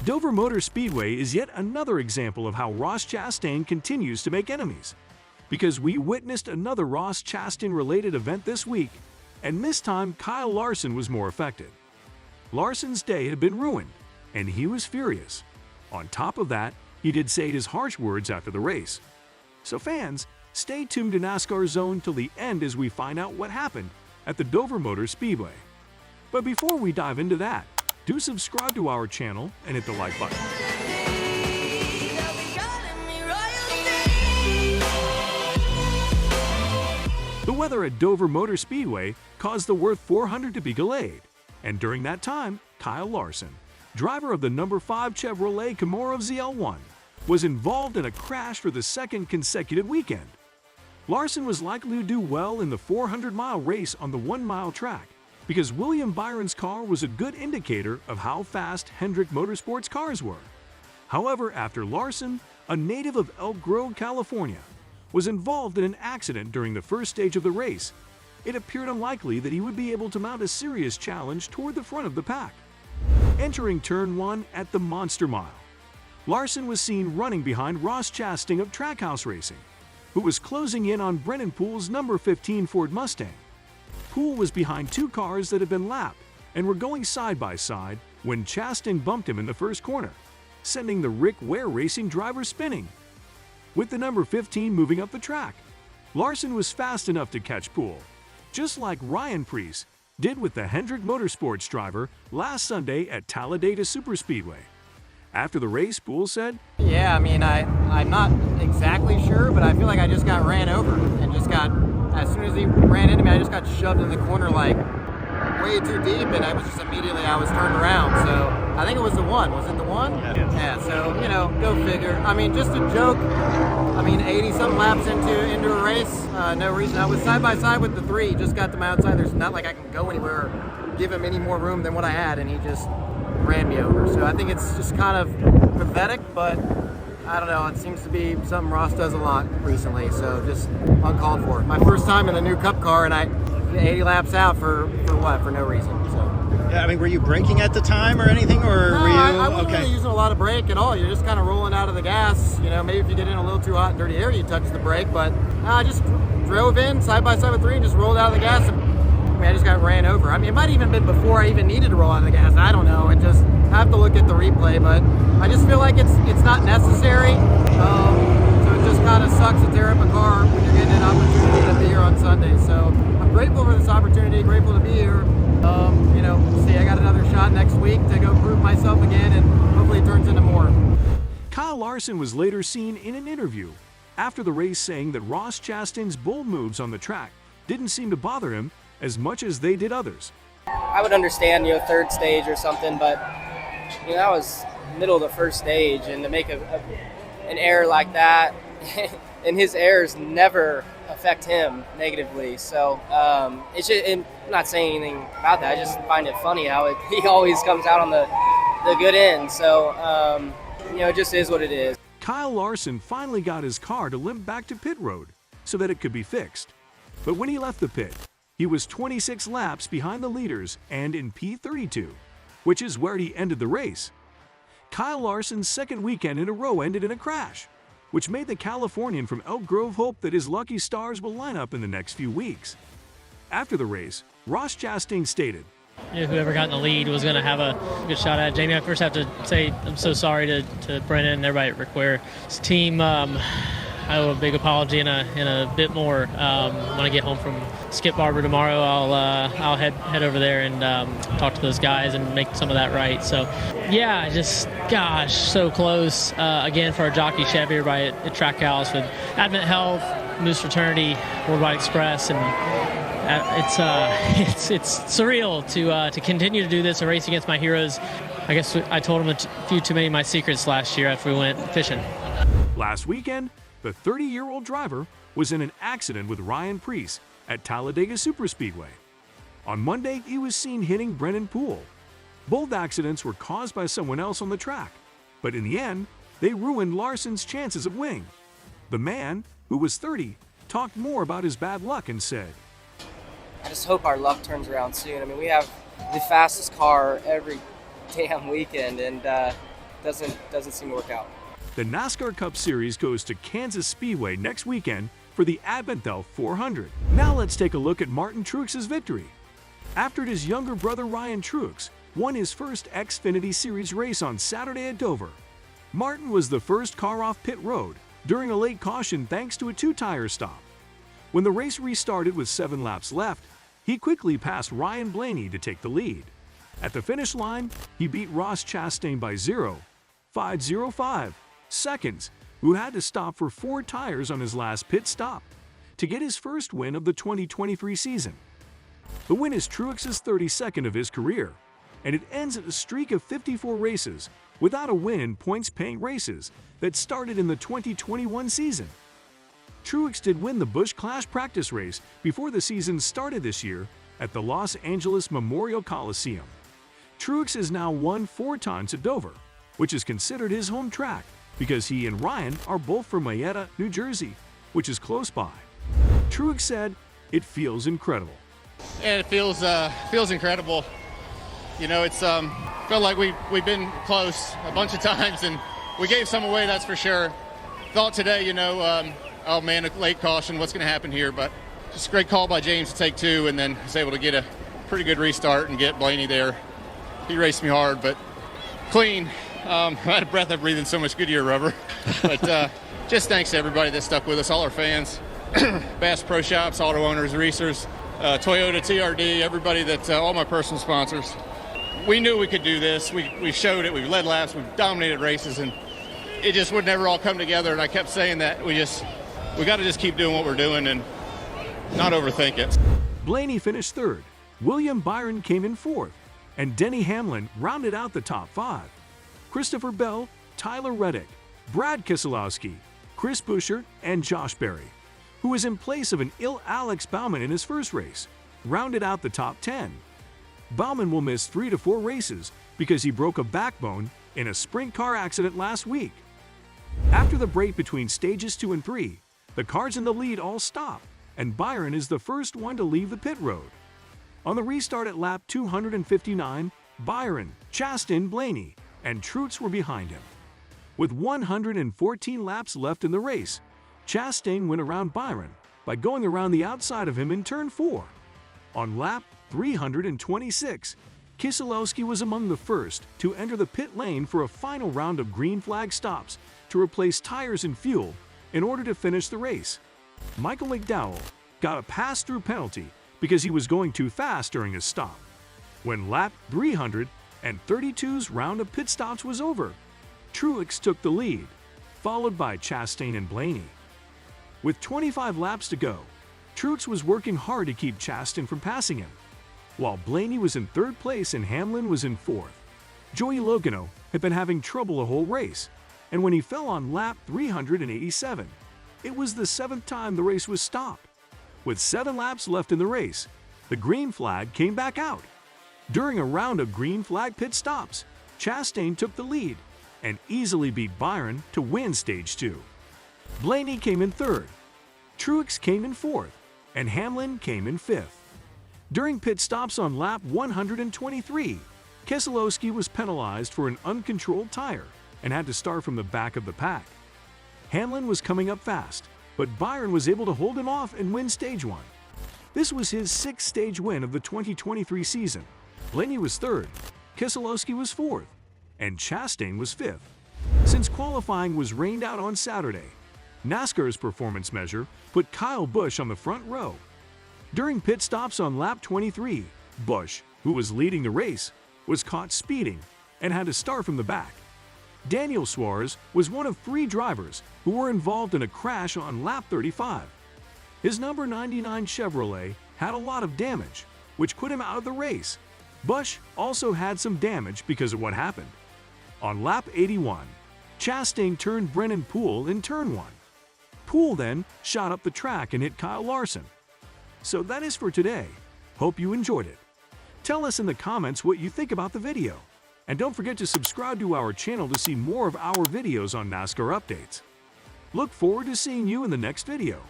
Dover Motor Speedway is yet another example of how Ross Chastain continues to make enemies. Because we witnessed another Ross Chastain-related event this week, and this time Kyle Larson was more affected. Larson's day had been ruined, and he was furious. On top of that, he did say his harsh words after the race. So fans, stay tuned to NASCAR Zone till the end as we find out what happened at the Dover Motor Speedway. But before we dive into that, do subscribe to our channel and hit the like button. The weather at Dover Motor Speedway caused the Worth 400 to be delayed, and during that time, Kyle Larson, driver of the number 5 Chevrolet Camaro ZL1, was involved in a crash for the second consecutive weekend. Larson was likely to do well in the 400-mile race on the 1-mile track, because William Byron's car was a good indicator of how fast Hendrick Motorsports cars were. However, after Larson, a native of Elk Grove, California, was involved in an accident during the first stage of the race, it appeared unlikely that he would be able to mount a serious challenge toward the front of the pack. Entering Turn 1 at the Monster Mile, Larson was seen running behind Ross Chastain of Trackhouse Racing, who was closing in on Brennan Poole's number 15 Ford Mustang. Poole was behind 2 cars that had been lapped and were going side by side when Chastain bumped him in the first corner, sending the Rick Ware Racing driver spinning. With the number 15 moving up the track, Larson was fast enough to catch Poole, just like Ryan Preece did with the Hendrick Motorsports driver last Sunday at Talladega Superspeedway. After the race, Poole said, "Yeah, I mean, I'm not exactly sure, but I feel like I just got ran over and just got, as soon as he ran into me, I just got shoved in the corner like way too deep, and I was just immediately, I was turned around." So I think it was the one. Was it the one? Yeah, so, you know, go figure. I mean, just a joke. I mean, 80-something laps into a race, no reason. I was side by side with the 3, just got them outside. There's not like I can go anywhere or give him any more room than what I had, and he just ran me over. So I think it's just kind of pathetic, but I don't know, it seems to be something Ross does a lot recently, so just uncalled for. My first time in a new Cup car, and I 80 laps out for what? For no reason. So. Yeah, I mean, were you braking at the time or anything, or no, were you I wasn't okay? really using a lot of brake at all. You're just kind of rolling out of the gas. You know, maybe if you get in a little too hot and dirty air, you touch the brake, but I just drove in side by side with 3 and just rolled out of the gas, and I mean, I just got ran over. I mean, it might have even been before I even needed to roll out of the gas. I don't know. I have to look at the replay, but I just feel like it's not necessary. So it just kind of sucks to tear up a car when you're getting an opportunity to be here on Sunday. So I'm grateful for this opportunity, grateful to be here. You know, see, I got another shot next week to go prove myself again, and hopefully it turns into more. Kyle Larson was later seen in an interview after the race saying that Ross Chastain's bold moves on the track didn't seem to bother him as much as they did others. I would understand, you know, third stage or something, but you know, that was middle of the first stage, and to make an error like that, and his errors never affect him negatively. So it's just, I'm not saying anything about that. I just find it funny how he always comes out on the good end. So you know, it just is what it is. Kyle Larson finally got his car to limp back to pit road so that it could be fixed. But when he left the pit, he was 26 laps behind the leaders and in P32, which is where he ended the race. Kyle Larson's second weekend in a row ended in a crash, which made the Californian from Elk Grove hope that his lucky stars will line up in the next few weeks. After the race, Ross Chastain stated, "Whoever got in the lead was going to have a good shot at it." Jamie, I first have to say I'm so sorry to Brennan and everybody at Rick Ware's team. I owe a big apology and a bit more. When I get home from Skip Barber tomorrow, I'll head over there and talk to those guys and make some of that right. So, yeah, just gosh, so close. Again, for our jockey Chevy, everybody at Trackhouse with Advent Health, Moose Fraternity, Worldwide Express, and it's surreal to continue to do this, a race against my heroes. I guess I told them a few too many of my secrets last year after we went fishing. Last weekend, the 30-year-old driver was in an accident with Ryan Preece at Talladega Superspeedway. On Monday, he was seen hitting Brennan Poole. Both accidents were caused by someone else on the track, but in the end, they ruined Larson's chances of winning. The man, who was 30, talked more about his bad luck and said, I just hope our luck turns around soon. I mean, we have the fastest car every damn weekend, and doesn't seem to work out. The NASCAR Cup Series goes to Kansas Speedway next weekend for the Adventhel 400. Now let's take a look at Martin Truex's victory. After his younger brother Ryan Truex won his first Xfinity Series race on Saturday at Dover, Martin was the first car off pit road during a late caution thanks to a two-tire stop. When the race restarted with 7 laps left, he quickly passed Ryan Blaney to take the lead. At the finish line, he beat Ross Chastain by 0.505 seconds, who had to stop for 4 tires on his last pit stop to get his first win of the 2023 season. The win is Truex's 32nd of his career, and it ends at a streak of 54 races without a win in points-paying races that started in the 2021 season. Truex did win the Busch Clash practice race before the season started this year at the Los Angeles Memorial Coliseum. Truex has now won 4 times at Dover, which is considered his home track because he and Ryan are both from Marietta, New Jersey, which is close by. Truex said, "It feels incredible." And it feels incredible. You know, it's felt like we've been close a bunch of times, and we gave some away, that's for sure. Thought today, you know, oh man, a late caution, what's going to happen here? But just a great call by James to take 2, and then was able to get a pretty good restart and get Blaney there. He raced me hard, but clean. I'm out of breath of breathing so much Goodyear rubber. But just thanks to everybody that stuck with us, all our fans, Bass Pro Shops, auto owners, racers, Toyota, TRD, everybody that, all my personal sponsors. We knew we could do this. We showed it. We led laps. We dominated races, and it just would never all come together. And I kept saying that we got to just keep doing what we're doing and not overthink it. Blaney finished 3rd, William Byron came in 4th, and Denny Hamlin rounded out the top 5. Christopher Bell, Tyler Reddick, Brad Keselowski, Chris Buescher, and Josh Berry, who was in place of an ill Alex Bauman in his first race, rounded out the top 10. Bauman will miss 3 to 4 races because he broke a backbone in a sprint car accident last week. After the break between stages 2 and 3, the cars in the lead all stop, and Byron is the first one to leave the pit road. On the restart at lap 259, Byron, Chastain, Blaney, and Truex were behind him. With 114 laps left in the race, Chastain went around Byron by going around the outside of him in turn 4. On lap 326, Keselowski was among the first to enter the pit lane for a final round of green flag stops to replace tires and fuel in order to finish the race. Michael McDowell got a pass-through penalty because he was going too fast during his stop. When lap 332's round of pit stops was over, Truex took the lead, followed by Chastain and Blaney. With 25 laps to go, Truex was working hard to keep Chastain from passing him, while Blaney was in 3rd place and Hamlin was in 4th. Joey Logano had been having trouble the whole race, and when he fell on lap 387, it was the 7th time the race was stopped. With 7 laps left in the race, the green flag came back out. During a round of green flag pit stops, Chastain took the lead and easily beat Byron to win Stage 2. Blaney came in 3rd, Truex came in 4th, and Hamlin came in 5th. During pit stops on lap 123, Keselowski was penalized for an uncontrolled tire and had to start from the back of the pack. Hamlin was coming up fast, but Byron was able to hold him off and win Stage 1. This was his 6th stage win of the 2023 season. Blaney was 3rd, Keselowski was 4th, and Chastain was 5th. Since qualifying was rained out on Saturday, NASCAR's performance measure put Kyle Busch on the front row. During pit stops on lap 23, Busch, who was leading the race, was caught speeding and had to start from the back. Daniel Suarez was one of 3 drivers who were involved in a crash on lap 35. His number 99 Chevrolet had a lot of damage, which put him out of the race. Busch also had some damage because of what happened. On lap 81, Chastain turned Brennan Poole in turn 1. Poole then shot up the track and hit Kyle Larson. So that is for today. Hope you enjoyed it. Tell us in the comments what you think about the video. And don't forget to subscribe to our channel to see more of our videos on NASCAR updates. Look forward to seeing you in the next video.